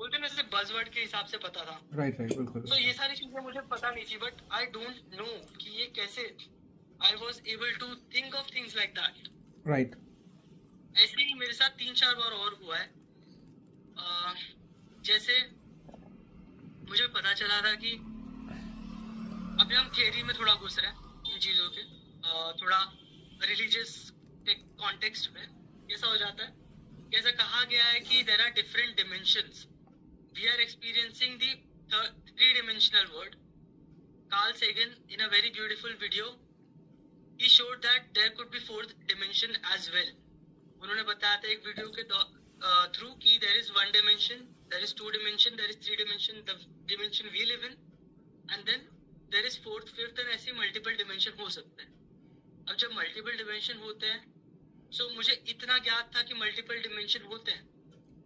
बोलते ना, सिर्फ बज़वर्ड के हिसाब से पता था। राइट राइट, बिल्कुल। तो ये सारी चीजें मुझे पता नहीं थी, बट आई डोंट नो कि ये कैसे I was able to think of things like that. Right. ऐसे ही मेरे साथ 3-4 बार और हुआ है। जैसे मुझे पता चला था कि अभी हम थियरी में थोड़ा घुस रहे हैं इन चीजों के, थोड़ा रिलीजियस कॉन्टेक्स्ट में। कैसा हो जाता है, कैसा कहा गया है कि there are different dimensions, we are experiencing the 3-dimensional world. Carl Sagan, in a very beautiful video, he showed that there could be 4th dimension as well. उन्होंने बताया था एक वीडियो के थ्रू कि there is 1 dimension, there is 2 dimension, there is 3 dimension, the dimension we live in, and then there is 4th, 5th and ऐसे multiple dimension हो सकते हैं। अब जब मल्टीपल डिमेंशन होते हैं, सो मुझे इतना ज्ञात था कि मल्टीपल डिमेंशन होते हैं,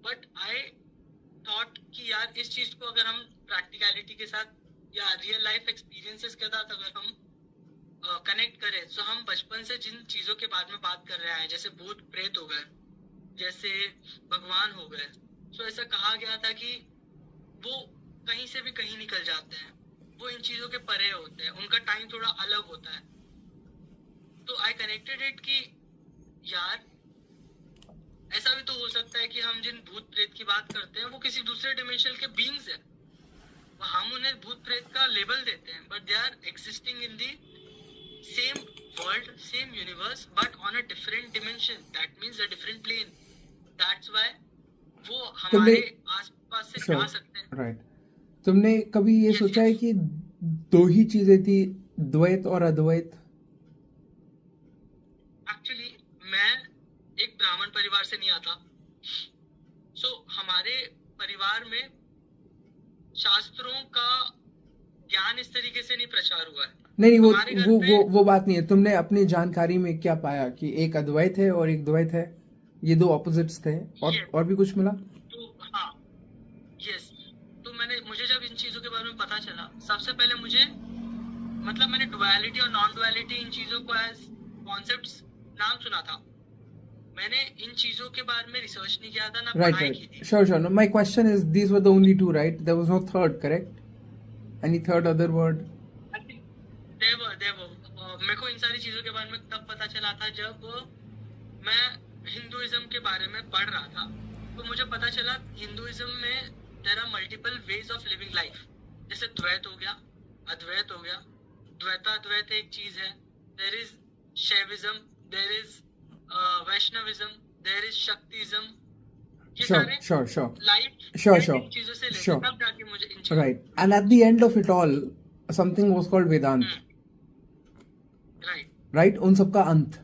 बट आई थॉट कि यार इस चीज को अगर हम प्रैक्टिकलिटी के साथ या रियल लाइफ एक्सपीरियंसेस के साथ अगर हम कनेक्ट करें, तो हम बचपन से जिन चीजों के बारे में बात कर रहे हैं, जैसे भूत प्रेत हो गए, जैसे भगवान हो गए, सो ऐसा कहा गया था कि वो कहीं से भी कहीं निकल जाते हैं, वो इन चीजों के परे होते हैं, उनका टाइम थोड़ा अलग होता है। तो आई कनेक्टेड इट कि यार ऐसा भी तो हो सकता है कि हम जिन भूत प्रेत की बात करते हैं वो किसी दूसरे डिमेंशन के बीइंग्स हैं, हम उन्हें भूत प्रेत का लेबल देते हैं, but they are existing in the same world, same universe, but on a different dimension, that means a different plane. That's why वो हमारे आसपास से जा सकते हैं। राइट। तुमने कभी ये सोचा है कि दो ही चीजें थी, द्वैत और अद्वैत? एक्चुअली मैं एक ब्राह्मण परिवार से नहीं आता, सो हमारे परिवार में शास्त्रों का ज्ञान इस तरीके से नहीं प्रचार हुआ है। नहीं, वो बात नहीं है। तुमने अपनी जानकारी में क्या पाया कि एक अद्वैत है और एक द्वैत है, ये दो ऑपोजिट्स थे, और भी कुछ मिला? तो हाँ, यस। तो मुझे जब इन चीजों के बारे में पता चला, सबसे पहले मुझे मैंने डुअलिटी और नॉन डुअलिटी इन चीजों को एज कॉन्सेप्ट्स नाम सुना था, मैंने इन चीजों के बारे में रिसर्च नहीं किया था, ना पढ़ाई की थी। Sure. No, my question is, these were the only two, right? There was no third, correct? Any third other word? मेरे को इन सारी चीजों के बारे में तब पता चला था जब मैं हिंदुइज्म के बारे में पढ़ रहा था। तो मुझे पता चला हिंदुइज्म में there are multiple ways of living life, जैसे द्वैत हो गया, अद्वैत हो गया, द्वैताद्वैत एक चीज है, there is Shaivism, there is Vaishnavism, there is Shaktism. Sure. Right. And at the end of it all, something was called Vedant. Right? उन सबका अंत,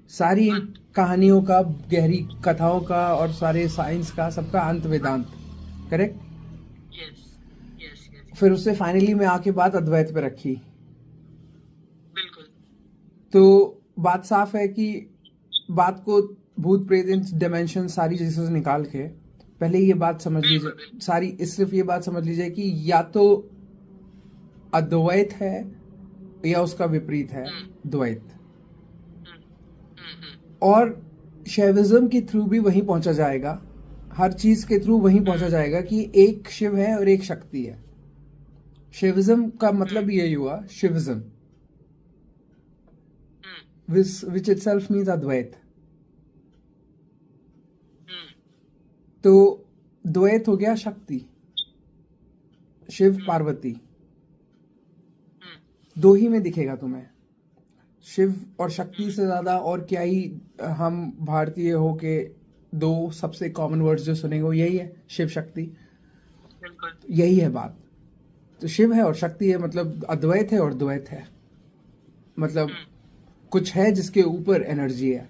सारी कहानियों का, गहरी कथाओं का और सारे साइंस का, सबका अंत वेदांत, करेक्ट? यस। फिर उससे फाइनली में आके बात अद्वैत पे रखी। बिल्कुल। तो बात साफ है कि बात को भूत प्रेत डिमेंशन सारी चीजों से निकाल के पहले ये बात समझ लीजिए, सिर्फ ये बात समझ लीजिए कि या तो अद्वैत है या उसका विपरीत है द्वैत। और शैविज्म के थ्रू भी वहीं पहुंचा जाएगा, हर चीज के थ्रू वहीं पहुंचा जाएगा कि एक शिव है और एक शक्ति है। शैविज्म का मतलब यही हुआ, शिविज्म, which itself means अद्वैत। तो द्वैत हो गया शक्ति, शिव पार्वती, दो ही में दिखेगा तुम्हें। शिव और शक्ति से ज्यादा और क्या ही हम भारतीय हो के दो सबसे कॉमन वर्ड्स जो सुनेंगे वो यही है, शिव शक्ति, यही है बात। तो शिव है और शक्ति है, मतलब अद्वैत है और द्वैत है, मतलब कुछ है जिसके ऊपर एनर्जी है।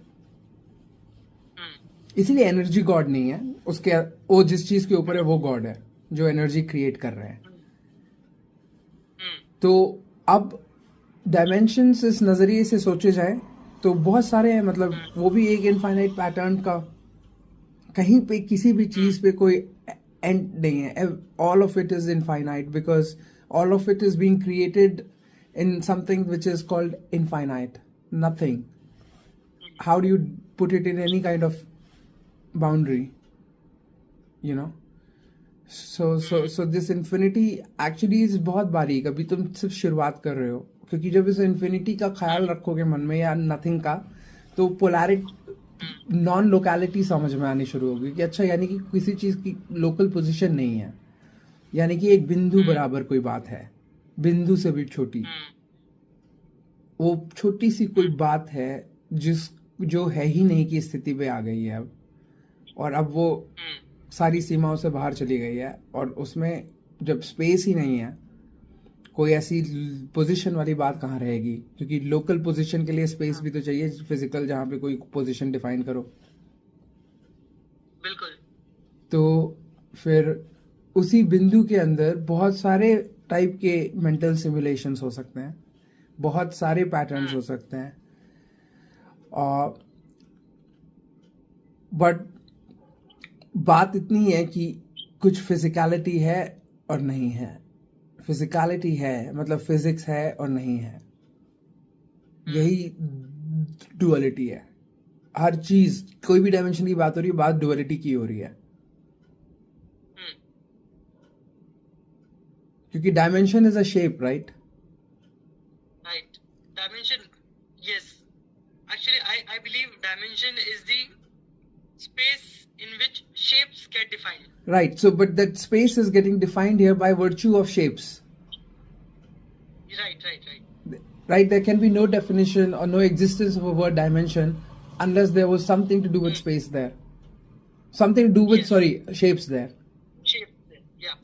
इसीलिए एनर्जी गॉड नहीं है, उसके वो जिस चीज के ऊपर है वो गॉड है, जो एनर्जी क्रिएट कर रहे हैं। तो अब डायमेंशंस इस नजरिए से सोचे जाए तो बहुत सारे हैं, मतलब वो भी एक इनफाइनाइट पैटर्न का, कहीं पे किसी भी चीज पे कोई एंड नहीं है। All of it is infinite because all of it is being created in something which is called infinite, nothing. How do you put it in any kind of boundary, you know? So this infinity actually is बहुत बारीक, अभी तुम सिर्फ शुरुआत कर रहे हो, क्योंकि जब इस infinity का ख्याल रखोगे मन में या nothing का, तो पोलैरिटी नॉन लोकेलिटी समझ में आनी शुरू होगी कि अच्छा यानी कि किसी चीज की लोकल पोजीशन नहीं है, यानी कि एक बिंदु बराबर कोई बात है, बिंदु से भी छोटी, वो छोटी सी कोई बात है जो है ही नहीं की स्थिति पे आ गई है अब, और अब वो सारी सीमाओं से बाहर चली गई है, और उसमें जब स्पेस ही नहीं है, कोई ऐसी पोजीशन वाली बात कहाँ रहेगी, क्योंकि लोकल पोजीशन के लिए स्पेस भी तो चाहिए फिजिकल, जहाँ पे कोई पोजीशन डिफाइन करो। बिल्कुल। तो फिर उसी बिंदु के अंदर बहुत सारे टाइप के मेंटल सिमुलेशंस हो सकते हैं, बहुत सारे पैटर्न्स हो सकते हैं, और बट बात इतनी है कि कुछ फिजिकलिटी है और नहीं है, फिजिकलिटी है मतलब फिजिक्स है और नहीं है, यही डुअलिटी है। हर चीज, कोई भी डायमेंशन की बात हो रही है, बात डुअलिटी की हो रही है, क्योंकि dimension is a shape, right? Right. Dimension, yes. Actually, I believe dimension is the space in which shapes get defined. Right. So, but that space is getting defined here by virtue of shapes. Right. Right. There can be no definition or no existence of a word dimension unless there was something to do with space there. Something to do with, Yes. shapes there. Shape, yeah.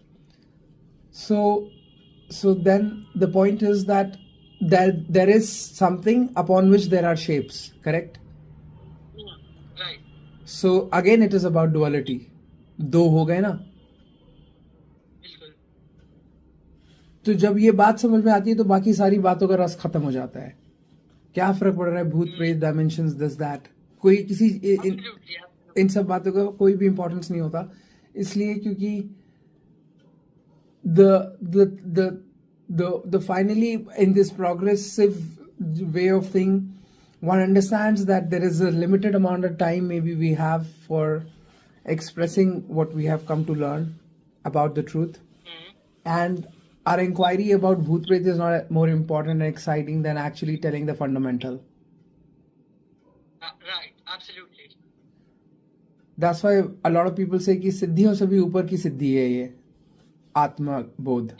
So then the point is that there is something upon which there are shapes, correct? Right. So again it is about duality. दो हो गए ना, बिल्कुल। तो जब ये बात समझ में आती है तो बाकी सारी बातों का रस खत्म हो जाता है। क्या फर्क पड़ रहा है, भूत प्रेत, डायमेंशंस, दिस दैट, कोई किसी इन सब बातों का कोई भी इंपॉर्टेंस नहीं होता, इसलिए क्योंकि the finally in this progressive way of thing, one understands that there is a limited amount of time maybe we have for expressing what we have come to learn about the truth, and our inquiry about Bhoot Pret is not more important and exciting than actually telling the fundamental. Right, absolutely. That's why a lot of people say कि सिद्धियों से भी ऊपर की सिद्धि है ये आत्मा बोध।